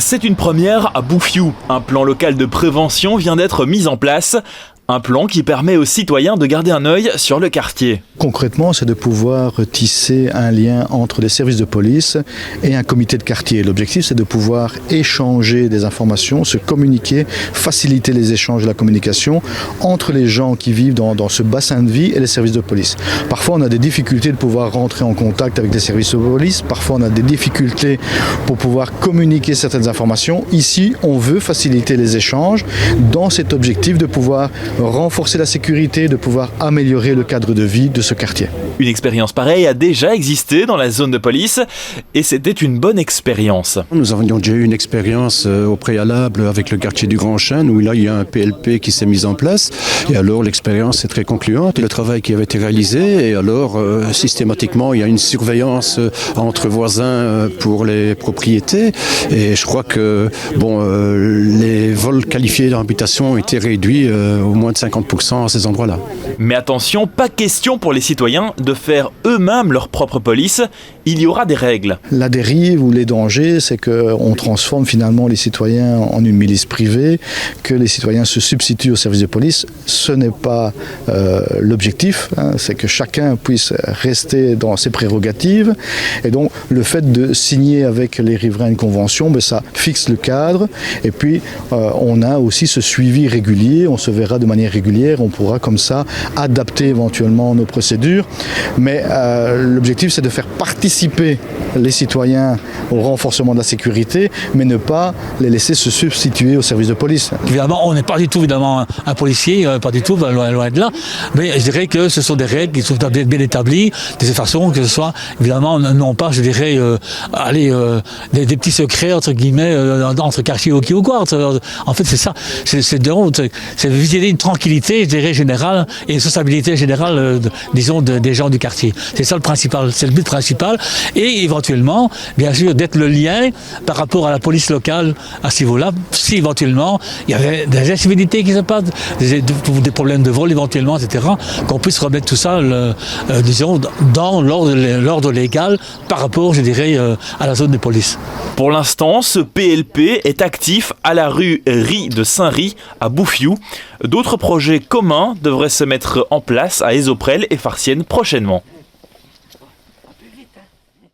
C'est une première à Bouffiou. Un plan local de prévention vient d'être mis en place. Un plan qui permet aux citoyens de garder un œil sur le quartier. Concrètement, c'est de pouvoir tisser un lien entre les services de police et un comité de quartier. L'objectif, c'est de pouvoir échanger des informations, se communiquer, faciliter les échanges et la communication entre les gens qui vivent dans ce bassin de vie et les services de police. Parfois, on a des difficultés de pouvoir rentrer en contact avec les services de police. Parfois, on a des difficultés pour pouvoir communiquer certaines informations. Ici, on veut faciliter les échanges dans cet objectif de pouvoir renforcer la sécurité, de pouvoir améliorer le cadre de vie de ce quartier. Une expérience pareille a déjà existé dans la zone de police et c'était une bonne expérience. Nous avions déjà eu une expérience au préalable avec le quartier du Grand Chêne où là il y a un PLP qui s'est mis en place et alors l'expérience est très concluante. Le travail qui avait été réalisé et alors systématiquement il y a une surveillance entre voisins pour les propriétés et je crois que les vols qualifiés d'habitation ont été réduits au moins de 50% à ces endroits-là. Mais attention, pas question pour les citoyens de faire eux-mêmes leur propre police. Il y aura des règles. La dérive ou les dangers, c'est qu'on transforme finalement les citoyens en une milice privée, que les citoyens se substituent au service de police. Ce n'est pas l'objectif, c'est que chacun puisse rester dans ses prérogatives. Et donc le fait de signer avec les riverains une convention, ça fixe le cadre. Et puis on a aussi ce suivi régulier, on se verra de manière régulière, on pourra comme ça adapter éventuellement nos procédures. Mais l'objectif, c'est de faire participer les citoyens au renforcement de la sécurité, mais ne pas les laisser se substituer au service de police. Évidemment, on n'est pas du tout un policier, pas du tout, loin de là. Mais je dirais que ce sont des règles qui sont bien établies, de cette façon que ce soit, évidemment, non pas, je dirais, des petits secrets, entre guillemets, entre quartiers ou quoi. En fait, c'est ça. C'est viser une tranquillité, je dirais, générale et une sociabilité générale, disons, des gens du quartier. C'est ça le principal, c'est le but principal. Et éventuellement, bien sûr, d'être le lien par rapport à la police locale à ce niveau-là, si éventuellement il y avait des incivilités qui se passent, des problèmes de vol éventuellement, etc., qu'on puisse remettre tout ça, disons, dans l'ordre légal par rapport, je dirais, à la zone de police. Pour l'instant, ce PLP est actif à la rue Ry de Saint-Ry à Bouffiou. D'autres projets communs devraient se mettre en place à Esoprel et Farciennes prochainement.